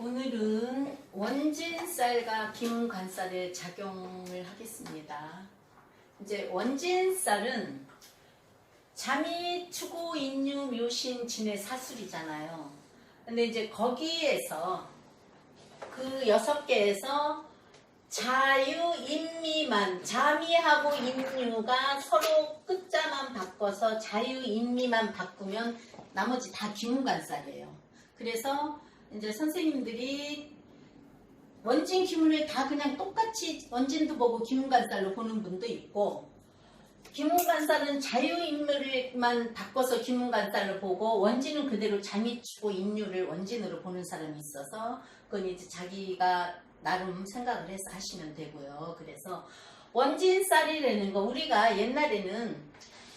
오늘은 원진쌀과 김관쌀의 작용을 하겠습니다. 이제 원진쌀은 자미, 추구, 인유, 묘신, 진의 사술이잖아요. 근데 이제 거기에서 그 6개에서 자유, 인미만, 자미하고 인유가 서로 끝자만 바꿔서 자유, 인미만 바꾸면 나머지 다 기문관쌀이에요. 그래서 이제 선생님들이 원진 기문을 다 그냥 똑같이 원진도 보고 기문관쌀로 보는 분도 있고, 기문관쌀은 자유인물만 바꿔서 기문관쌀로 보고 원진은 그대로 자미추고 인유를 원진으로 보는 사람이 있어서 그건 이제 자기가 나름 생각을 해서 하시면 되고요. 그래서 원진쌀이라는 거, 우리가 옛날에는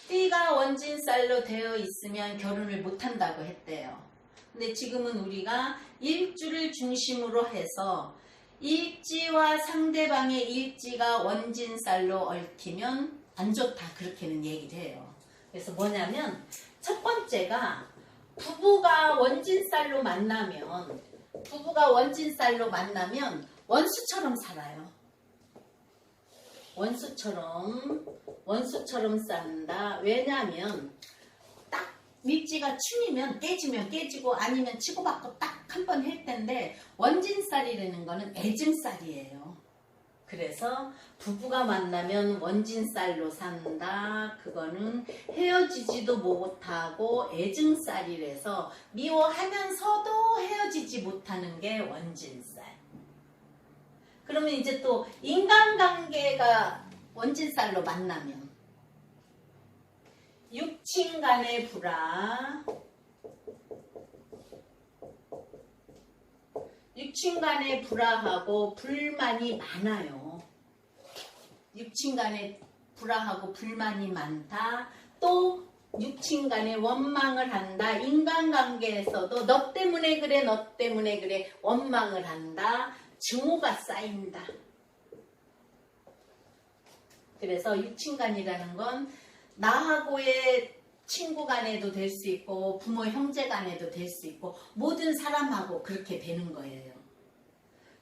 띠가 원진쌀로 되어 있으면 결혼을 못한다고 했대요. 근데 지금은 우리가 일주를 중심으로 해서 일지와 상대방의 일지가 원진쌀로 얽히면 안 좋다, 그렇게는 얘기를 해요. 그래서 뭐냐면 첫 번째가 부부가 원진쌀로 만나면 원수처럼 살아요. 원수처럼 산다. 왜냐면 딱 밀지가 춘이면 깨지면 깨지고 아니면 치고받고 딱 한 번 할 텐데, 원진쌀이라는 거는 애증쌀이에요. 그래서 부부가 만나면 원진쌀로 산다. 그거는 헤어지지도 못하고 애증쌀이라서 미워하면서도 헤어지지 못하는 게 원진쌀. 그러면 이제 또 인간관계가 원진쌀로 만나면 육친간의 불화, 육친간의 불화하고 불만이 많아요. 육친간의 불화하고 불만이 많다. 또 육친간에 원망을 한다. 인간관계에서도 너 때문에 그래, 너 때문에 그래 원망을 한다. 증오가 쌓인다. 그래서 육친간이라는 건 나하고의 친구 간에도 될 수 있고 부모 형제 간에도 될 수 있고 모든 사람하고 그렇게 되는 거예요.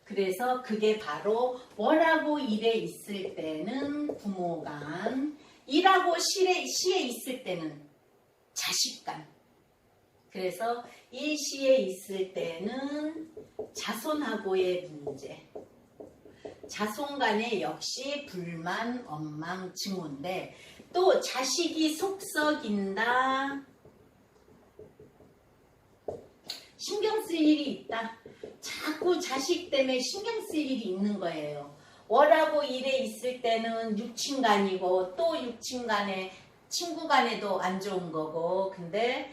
그래서 그게 바로 월하고 일에 있을 때는 부모 간, 일하고 시에 있을 때는 자식 간, 그래서 일시에 있을 때는 자손하고의 문제, 자손 간에 역시 불만, 원망, 증오인데, 또 자식이 속썩인다, 신경 쓸 일이 있다. 자꾸 자식 때문에 신경 쓸 일이 있는 거예요. 월하고 일에 있을 때는 육친간이고 또 육친간에 친구 간에도 안 좋은 거고, 근데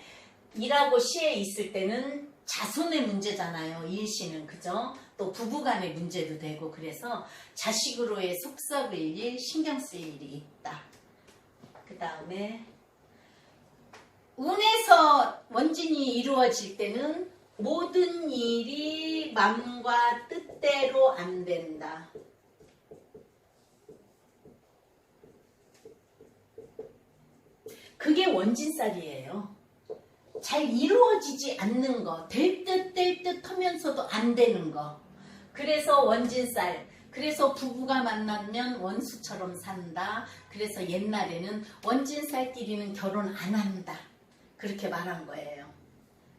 일하고 시에 있을 때는 자손의 문제잖아요. 일시는, 그죠? 또 부부간의 문제도 되고, 그래서 자식으로의 속썩을 일, 신경 쓸 일이 있다. 그 다음에 운에서 원진이 이루어질 때는 모든 일이 마음과 뜻대로 안 된다. 그게 원진쌀이에요. 잘 이루어지지 않는 거, 될 듯 하면서도 안 되는 거. 그래서 원진쌀. 그래서 부부가 만나면 원수처럼 산다. 그래서 옛날에는 원진쌀끼리는 결혼 안 한다, 그렇게 말한 거예요.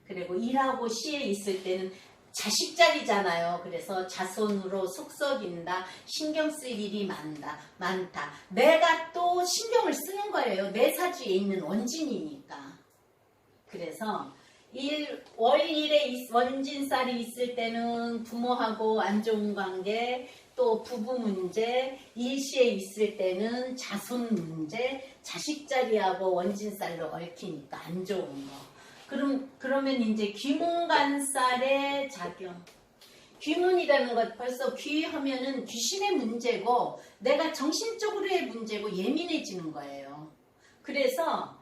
그리고 일하고 시에 있을 때는 자식 자리잖아요. 그래서 자손으로 속썩인다, 신경 쓸 일이 많다. 내가 또 신경을 쓰는 거예요. 내 사주에 있는 원진이니까. 그래서 월일에 원진쌀이 있을 때는 부모하고 안 좋은 관계, 또 부부 문제, 일시에 있을 때는 자손 문제, 자식 자리하고 원진쌀로 얽히니까 안 좋은 거. 그러면 이제 귀문관쌀의 작용. 귀문이라는 것, 벌써 귀하면은 귀신의 문제고 내가 정신적으로의 문제고 예민해지는 거예요. 그래서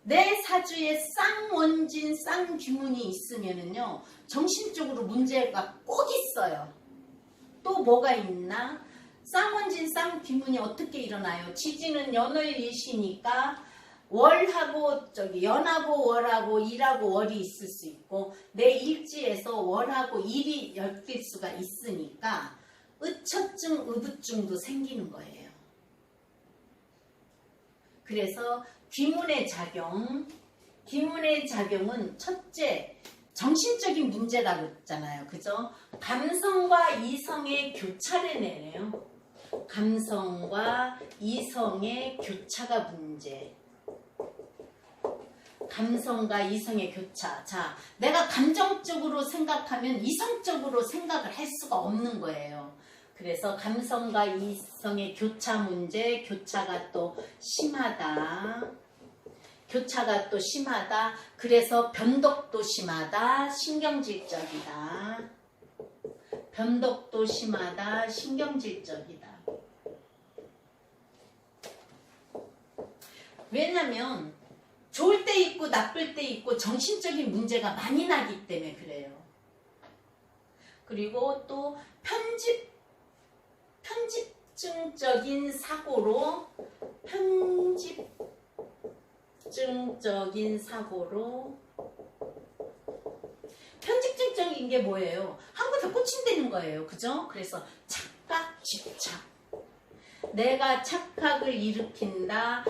내 사주에 쌍원진, 쌍귀문이 있으면은요, 정신적으로 문제가 꼭 있어요. 또 뭐가 있나? 쌍원진, 쌍귀문이 어떻게 일어나요? 지지는 연월일시니까 월하고 연하고 월하고 일하고 월이 있을 수 있고 내 일지에서 월하고 일이 엮일 수가 있으니까 의처증, 의부증도 생기는 거예요. 그래서 귀문의 작용은 첫째 정신적인 문제라고 했잖아요. 그죠? 감성과 이성의 교차를 내네요. 감성과 이성의 교차가 문제. 감성과 이성의 교차. 자, 내가 감정적으로 생각하면 이성적으로 생각을 할 수가 없는 거예요. 그래서 감성과 이성의 교차 문제, 교차가 또 심하다. 그래서 변덕도 심하다. 신경질적이다. 왜냐면 좋을 때 있고 나쁠 때 있고 정신적인 문제가 많이 나기 때문에 그래요. 그리고 또 편집증적인 사고로 편집증적인 게 뭐예요? 한 곳에 꽂힌다는 거예요. 그죠? 그래서 착각, 집착. 내가 착각을 일으킨다.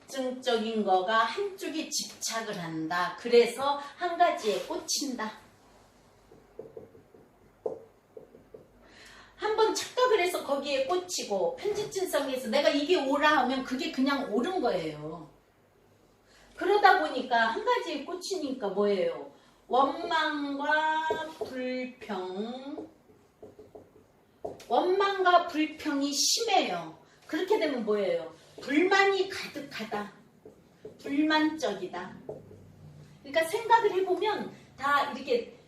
편집증적인 거가 한쪽에 집착을 한다. 그래서 한 가지에 꽂힌다. 한번 착각을 해서 거기에 꽂히고 편집증성에서 내가 이게 옳아 하면 그게 그냥 옳은 거예요. 그러다 보니까 한 가지에 꽂히니까 뭐예요? 원망과 불평이 심해요. 그렇게 되면 뭐예요? 불만이 가득하다. 불만적이다. 그러니까 생각을 해보면 다 이렇게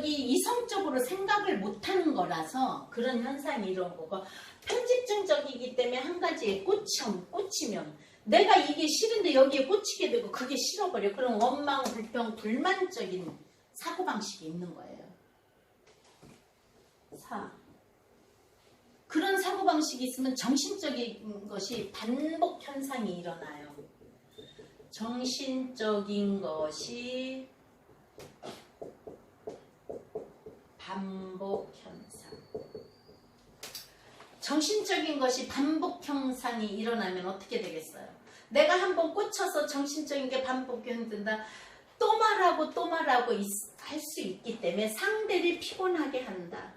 이성적으로 생각을 못하는 거라서 그런 현상이 이런 거고, 편집증적이기 때문에 한 가지에 꽂히면 내가 이게 싫은데 여기에 꽂히게 되고 그게 싫어버려. 그럼 원망, 불평, 불만적인 사고방식이 있는 거예요. 4. 그런 사고방식이 있으면 정신적인 것이 반복 현상이 일어나요. 정신적인 것이 반복 현상. 정신적인 것이 반복 현상이 일어나면 어떻게 되겠어요? 내가 한번 꽂혀서 정신적인 게 반복이 된다. 또 말하고 할 수 있기 때문에 상대를 피곤하게 한다.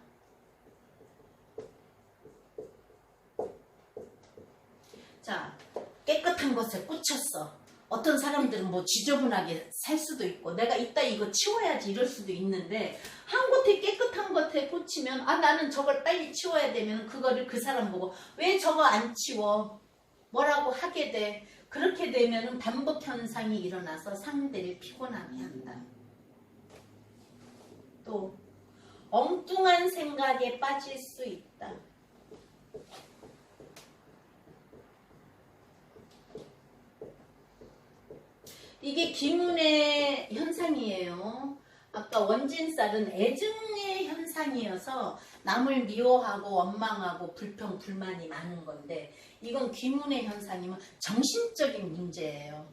자, 깨끗한 것에 꽂혔어. 어떤 사람들은 뭐 지저분하게 살 수도 있고 내가 이따 이거 치워야지 이럴 수도 있는데 한 곳에 깨끗한 것에 꽂히면 나는 저걸 빨리 치워야 되면 그거를 그 사람 보고 왜 저거 안 치워? 뭐라고 하게 돼. 그렇게 되면 반복 현상이 일어나서 상대를 피곤하게 한다. 또 엉뚱한 생각에 빠질 수 있다. 이게 기문의 현상이에요. 아까 원진살은 애증의 현상이어서 남을 미워하고 원망하고 불평, 불만이 많은 건데 이건 기문의 현상이면 정신적인 문제예요.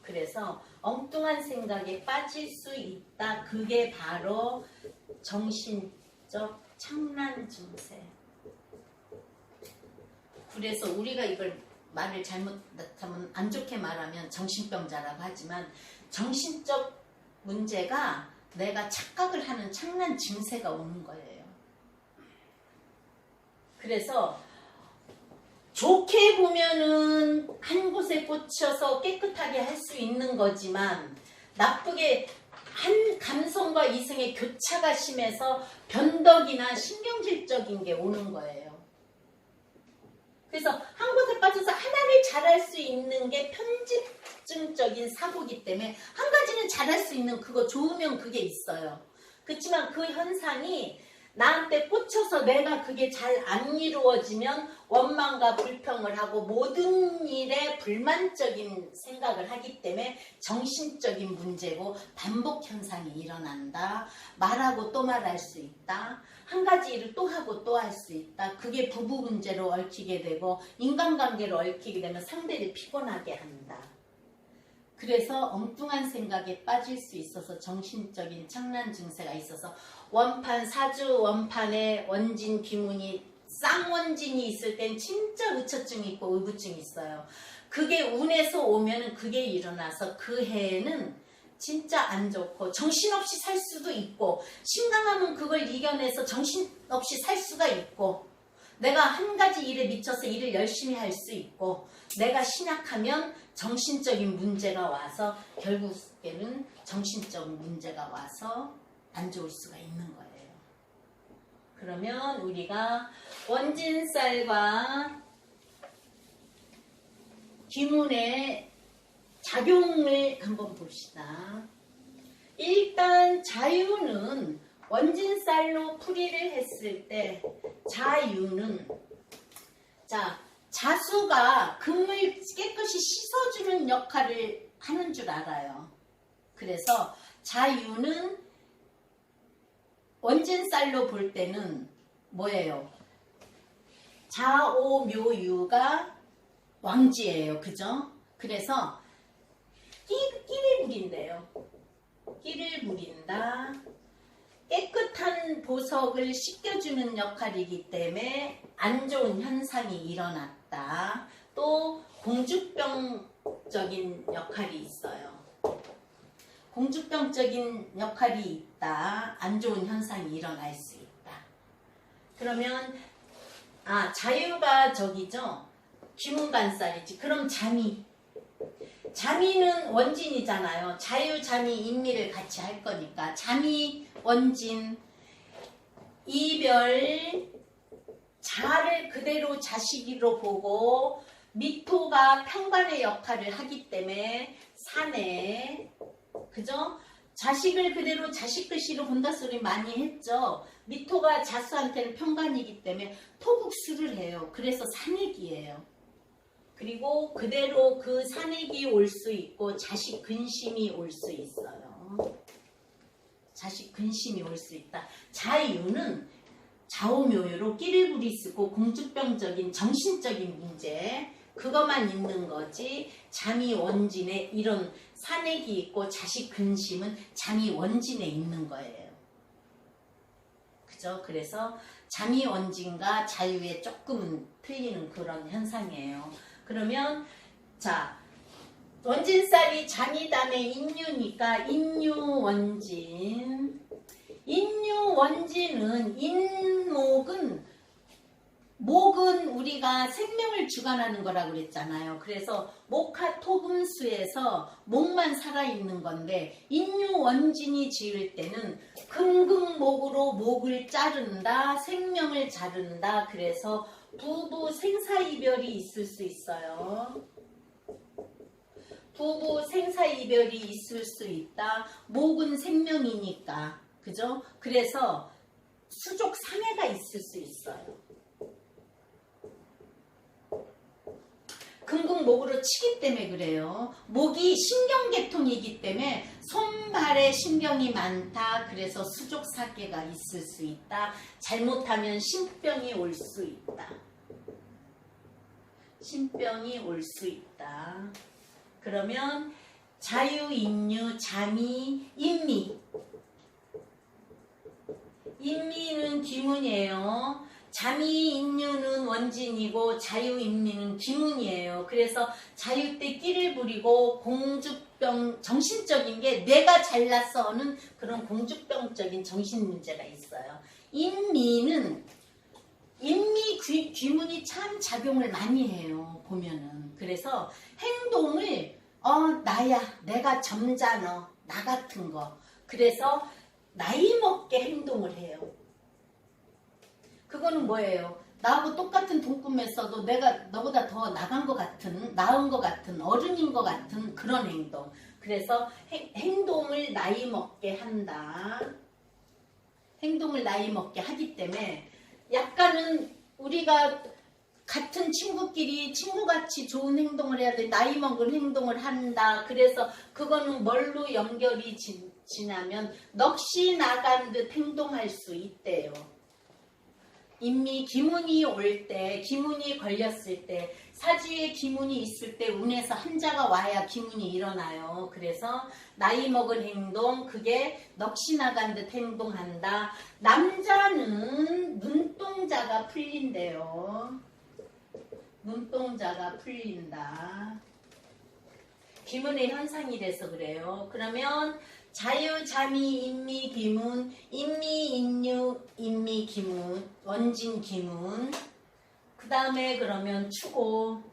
그래서 엉뚱한 생각에 빠질 수 있다. 그게 바로 정신적 착란 증세. 그래서 우리가 이걸 말을 잘못하면 안 좋게 말하면 정신병자라고 하지만 정신적 문제가 내가 착각을 하는 착란 증세가 오는 거예요. 그래서 좋게 보면은 한 곳에 꽂혀서 깨끗하게 할 수 있는 거지만 나쁘게 한 감성과 이성의 교차가 심해서 변덕이나 신경질적인 게 오는 거예요. 그래서 한 곳에 빠져서 하나를 잘할 수 있는 게 편집증적인 사고이기 때문에 한 가지는 잘할 수 있는 그거 좋으면 그게 있어요. 그렇지만 그 현상이 나한테 꽂혀서 내가 그게 잘 안 이루어지면 원망과 불평을 하고 모든 일에 불만적인 생각을 하기 때문에 정신적인 문제고 반복 현상이 일어난다. 말하고 또 말할 수 있다. 한 가지 일을 또 하고 또 할 수 있다. 그게 부부 문제로 얽히게 되고 인간관계로 얽히게 되면 상대를 피곤하게 한다. 그래서 엉뚱한 생각에 빠질 수 있어서 정신적인 착란 증세가 있어서 원판 사주 원판에 원진 귀문이 쌍원진이 있을 땐 진짜 의처증이 있고 의부증이 있어요. 그게 운에서 오면은 그게 일어나서 그 해에는 진짜 안 좋고 정신없이 살 수도 있고 신강하면 그걸 이겨내서 정신없이 살 수가 있고 내가 한 가지 일에 미쳐서 일을 열심히 할 수 있고 내가 신약하면 정신적인 문제가 와서 결국에는 정신적 문제가 와서 안 좋을 수가 있는 거예요. 그러면 우리가 원진살과 귀문의 작용을 한번 봅시다. 일단 자유는 원진살로 풀이를 했을 때 자유는 자수가 금을 깨끗이 씻어주는 역할을 하는 줄 알아요. 그래서 자유는 원진살로 볼 때는 뭐예요? 자오묘유가 왕지예요. 그죠? 그래서 끼를 부린대요. 끼를 부린다. 깨끗한 보석을 씻겨주는 역할이기 때문에 안 좋은 현상이 일어났다. 또 공주병적인 역할이 있어요. 공주병적인 역할이 있다. 안 좋은 현상이 일어날 수 있다. 그러면 자유가 저기죠. 귀문간살이지. 그럼 자미는 원진이잖아요. 자유, 자미, 인미를 같이 할 거니까 자미, 원진, 이별, 자를 그대로 자식으로 보고 미토가 평관의 역할을 하기 때문에 사내, 그죠? 자식을 그대로 자식 글씨로 본다 소리 많이 했죠. 미토가 자수한테는 평관이기 때문에 토국수를 해요. 그래서 산액이에요. 그리고 그대로 그 산액이 올 수 있고 자식 근심이 올 수 있어요. 자식 근심이 올 수 있다. 자유는 좌우묘유로 끼를 부리쓰고 공주병적인 정신적인 문제 그것만 있는 거지. 잠이 원진에 이런 산액이 있고 자식 근심은 잠이 원진에 있는 거예요. 그죠? 그래서 잠이 원진과 자유에 조금은 틀리는 그런 현상이에요. 그러면 원진살이 잠이담에 인유니까 인유원진. 인유원진은 목은 우리가 생명을 주관하는 거라고 그랬잖아요. 그래서 목화토금수에서 목만 살아있는 건데 인유원진이 지을 때는 금극목으로 목을 자른다, 생명을 자른다. 그래서 부부 생사이별이 있을 수 있어요. 부부 생사이별이 있을 수 있다. 목은 생명이니까. 그죠? 그래서 수족 상해가 있을 수 있어요. 금극목으로 치기 때문에 그래요. 목이 신경계통이기 때문에 손발에 신경이 많다. 그래서 수족사계가 있을 수 있다. 잘못하면 신병이 올 수 있다. 신병이 올 수 있다. 그러면 자유, 인유, 자미, 인미. 인미는 귀문이에요. 자미, 인유는 원진이고 자유, 인미는 귀문이에요. 그래서 자유 때 끼를 부리고 공주병, 정신적인 게 내가 잘났어 하는 그런 공주병적인 정신 문제가 있어요. 인미 귀문이 참 작용을 많이 해요. 보면은. 그래서 행동을 나야, 내가 점잖어, 나 같은 거. 그래서 나이 먹게 행동을 해요. 그거는 뭐예요? 나하고 똑같은 동꿈에 써도 내가 너보다 더 나간 것 같은, 나은 것 같은, 어른인 것 같은 그런 행동. 그래서 행동을 나이 먹게 한다. 행동을 나이 먹게 하기 때문에 약간은 우리가 같은 친구끼리 친구같이 좋은 행동을 해야 돼. 나이 먹은 행동을 한다. 그래서 그거는 뭘로 연결이 지나면 넋이 나간 듯 행동할 수 있대요. 인미 기문이 올 때, 기문이 걸렸을 때, 사주에 기문이 있을 때 운에서 한자가 와야 기문이 일어나요. 그래서 나이 먹은 행동, 그게 넋이 나간 듯 행동한다. 남자는 눈동자가 풀린대요. 눈동자가 풀린다. 기문의 현상이라서 그래요. 그러면 자유, 자미, 인미, 기문, 인미, 인유, 인미, 기문, 원진, 기문. 그 다음에 그러면 추고.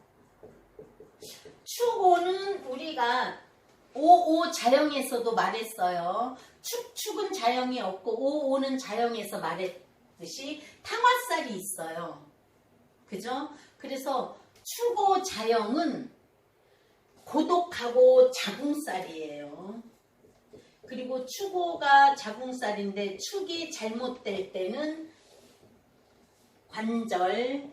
추고는 우리가 오오 자형에서도 말했어요. 축은 자형이 없고 오오는 자형에서 말했듯이 탕화살이 있어요. 그죠? 그래서 추고 자형은 고독하고 자궁살이에요. 그리고 추고가 자궁살인데 축이 잘못될 때는 관절,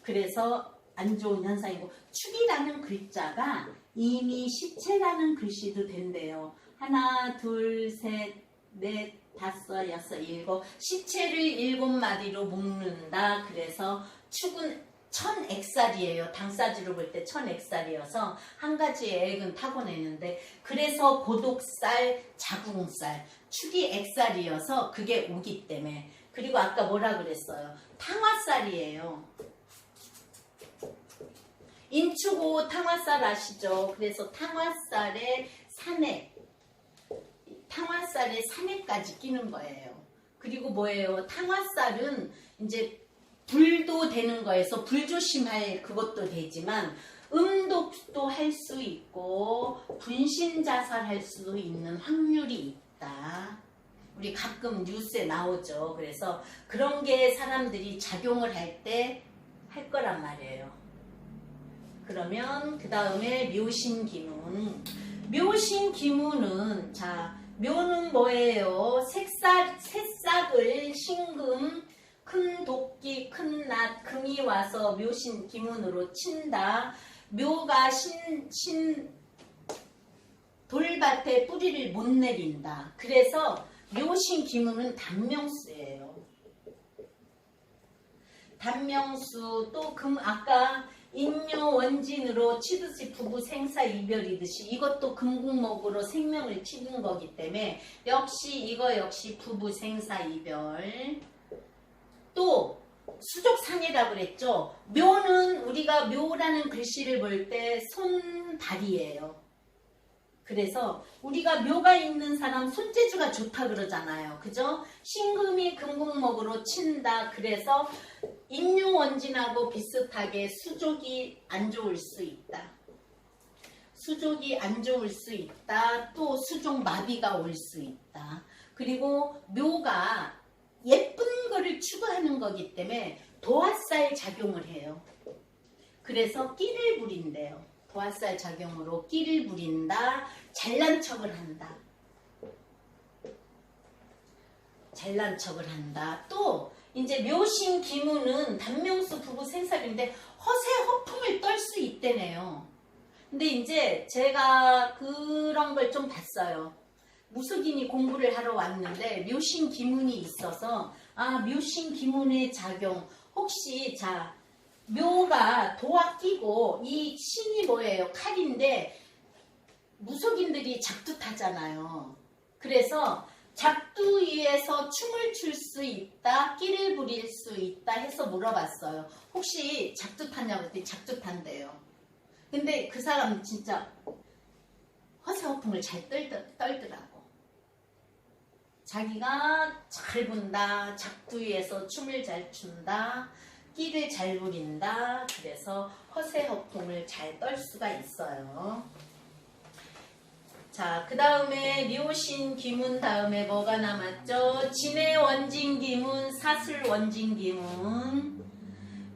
그래서 안 좋은 현상이고, 축이라는 글자가 이미 시체라는 글씨도 된대요. 하나, 둘, 셋, 넷, 다섯, 여섯, 일곱. 시체를 7마디로 묶는다. 그래서 축은 천액살이에요. 당사지로 볼 때 천액살이어서 한 가지의 액은 타고내는데, 그래서 고독살, 자궁살, 축이 액살이어서 그게 오기 때문에. 그리고 아까 뭐라 그랬어요? 탕화살이에요. 인추고 탕화살 아시죠? 그래서 탕화살에 산액, 탕화살에 산액까지 끼는 거예요. 그리고 뭐예요? 탕화살은 이제 불도 되는 거에서 불조심할 그것도 되지만 음독도 할 수 있고 분신자살 할 수도 있는 확률이 있다. 우리 가끔 뉴스에 나오죠. 그래서 그런 게 사람들이 작용을 할 때 할 거란 말이에요. 그러면 그 다음에 묘신기문. 묘신기문은 자, 묘는 뭐예요? 새싹을 신금, 큰 도끼, 큰 낫, 금이 와서 묘신기문으로 친다. 묘가 돌밭에 뿌리를 못 내린다. 그래서 묘신기문은 단명수예요. 단명수 또 아까 인묘 원진으로 치듯이 부부 생사 이별이듯이 이것도 금국목으로 생명을 치는 거기 때문에 이거 역시 부부 생사 이별. 또 수족상해라고 그랬죠. 묘는 우리가 묘라는 글씨를 볼 때 손발이에요. 그래서 우리가 묘가 있는 사람 손재주가 좋다 그러잖아요. 그죠? 신금이 금국목으로 친다. 그래서 인묘원진하고 비슷하게 수족이 안 좋을 수 있다. 수족이 안 좋을 수 있다. 또 수족마비가 올 수 있다. 그리고 묘가 예쁜 거를 추구하는 거기 때문에 도화살 작용을 해요. 그래서 끼를 부린대요. 도화살 작용으로 끼를 부린다. 잘난 척을 한다. 잘난 척을 한다. 또 이제 묘신 기문은 단명수 부부 생사인데 허세 허풍을 떨 수 있대네요. 근데 이제 제가 그런 걸 좀 봤어요. 무속인이 공부를 하러 왔는데 묘신 기문이 있어서 묘신 기문의 작용 혹시 자 묘가 도화 끼고 이 신이 뭐예요? 칼인데 무속인들이 작두 타잖아요. 그래서 작두 위에서 춤을 출 수 있다, 끼를 부릴 수 있다 해서 물어봤어요. 혹시 작두 타냐고 했더니 작두 탄대요. 근데 그 사람 진짜 허세허풍을 잘 떨더라고. 자기가 잘 본다, 작두 위에서 춤을 잘 춘다, 끼를 잘 부린다. 그래서 허세허풍을 잘 떨 수가 있어요. 자, 그 다음에 묘신 기문 다음에 뭐가 남았죠? 진해 원진 기문, 사술 원진 기문.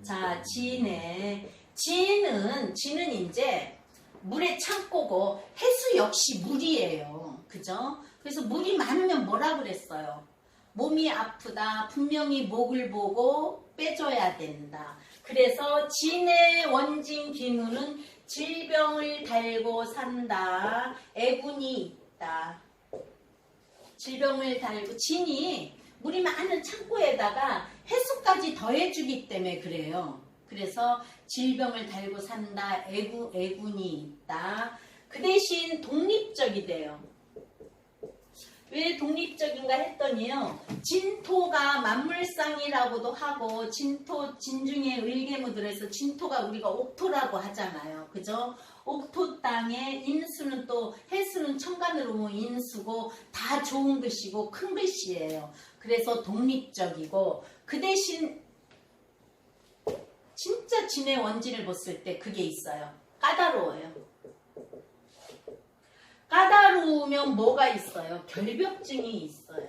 자, 진해. 진은 이제 물의 창고고 해수 역시 물이에요. 그죠? 그래서 물이 많으면 뭐라 그랬어요? 몸이 아프다. 분명히 목을 보고 빼줘야 된다. 그래서 진해 원진 기문은 질병을 달고 산다. 애군이 있다. 질병을 달고 진이 물이 많은 창고에다가 해수까지 더해주기 때문에 그래요. 그래서 질병을 달고 산다, 애군이 있다. 그 대신 독립적이 돼요. 왜 독립적인가 했더니요. 진토가 만물상이라고도 하고 진중에 을개무들에서 진토가 우리가 옥토라고 하잖아요. 그죠? 옥토 땅에 인수는 또 해수는 천간으로 보면 인수고 다 좋은 글씨고 큰 글씨예요. 그래서 독립적이고 그 대신 진짜 진의 원진을 봤을 때 그게 있어요. 까다로워요. 까다로우면 뭐가 있어요? 결벽증이 있어요.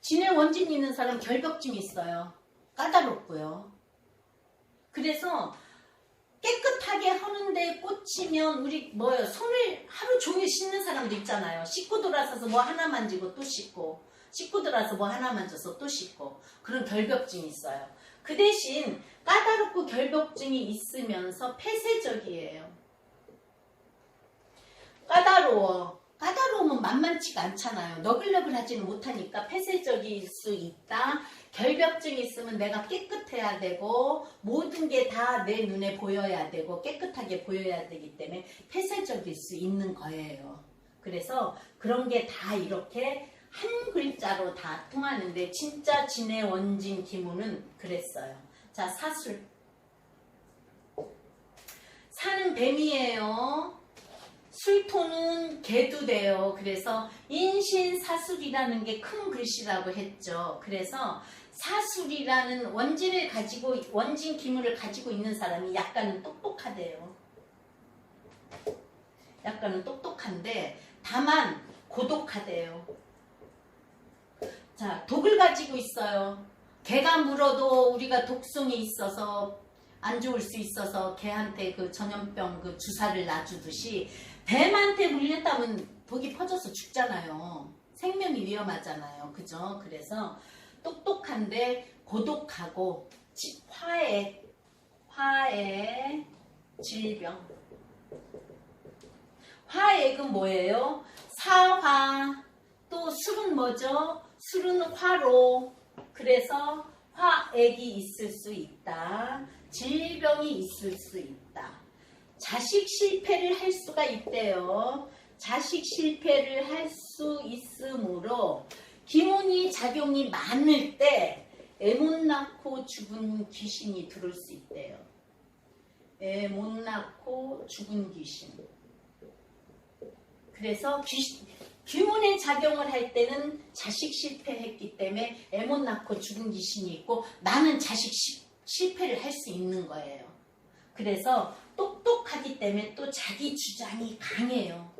진의 원진 있는 사람 결벽증이 있어요. 까다롭고요. 그래서 깨끗하게 하는데 꽂히면 우리 뭐예요? 손을 하루 종일 씻는 사람도 있잖아요. 씻고 돌아서서 뭐 하나 만지고 또 씻고 씻고 돌아서 뭐 하나 만져서 또 씻고 그런 결벽증이 있어요. 그 대신 까다롭고 결벽증이 있으면서 폐쇄적이에요. 까다로우면 만만치가 않잖아요. 너글너글하지는 못하니까 폐쇄적일 수 있다. 결벽증이 있으면 내가 깨끗해야 되고 모든 게 다 내 눈에 보여야 되고 깨끗하게 보여야 되기 때문에 폐쇄적일 수 있는 거예요. 그래서 그런 게 다 이렇게 한 글자로 다 통하는데 진짜 진의 원진 기문은 그랬어요. 자, 사술. 사는 뱀이에요. 술토는 개도 돼요. 그래서 인신사술이라는 게 큰 글씨라고 했죠. 그래서 사술이라는 원진 기물을 가지고 있는 사람이 약간은 똑똑하대요. 약간은 똑똑한데 다만 고독하대요. 자, 독을 가지고 있어요. 개가 물어도 우리가 독성이 있어서 안 좋을 수 있어서 개한테 그 전염병 그 주사를 놔주듯이 뱀한테 물렸다면 독이 퍼져서 죽잖아요. 생명이 위험하잖아요. 그죠? 그래서 똑똑한데 고독하고 화액, 질병. 화액은 뭐예요? 사화. 또 술은 뭐죠? 술은 화로. 그래서 화액이 있을 수 있다. 질병이 있을 수 있다. 자식 실패를 할 수가 있대요. 자식 실패를 할 수 있으므로 기문이 작용이 많을 때 애 못 낳고 죽은 귀신이 들어올 수 있대요. 애 못 낳고 죽은 귀신. 그래서 귀문의 작용을 할 때는 자식 실패했기 때문에 애 못 낳고 죽은 귀신이 있고 나는 자식 실패를 할 수 있는 거예요. 그래서 똑똑하기 때문에 또 자기 주장이 강해요.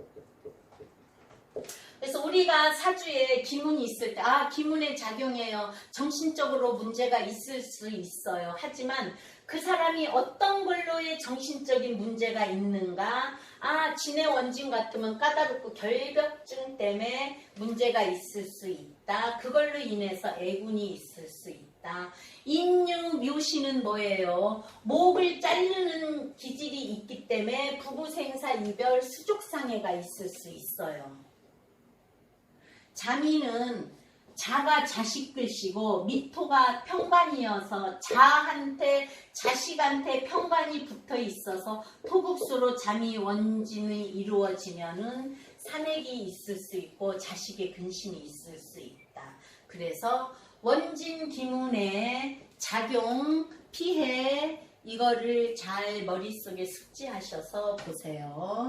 그래서 우리가 사주에 기문이 있을 때 기문의 작용이에요. 정신적으로 문제가 있을 수 있어요. 하지만 그 사람이 어떤 걸로의 정신적인 문제가 있는가 진의 원진 같으면 까다롭고 결벽증 때문에 문제가 있을 수 있다. 그걸로 인해서 애군이 있을 수 있다. 인유 묘시는 뭐예요? 목을 자르는 기질이 있기 때문에 부부생사 이별 수족상해가 있을 수 있어요. 자미는 자가 자식 글씨고 미토가 평관이어서 자식한테 평관이 붙어 있어서 토국수로 자미 원진이 이루어지면은 산액이 있을 수 있고 자식의 근신이 있을 수 있다. 그래서 원진 기문의 작용, 피해 이거를 잘 머릿속에 숙지하셔서 보세요.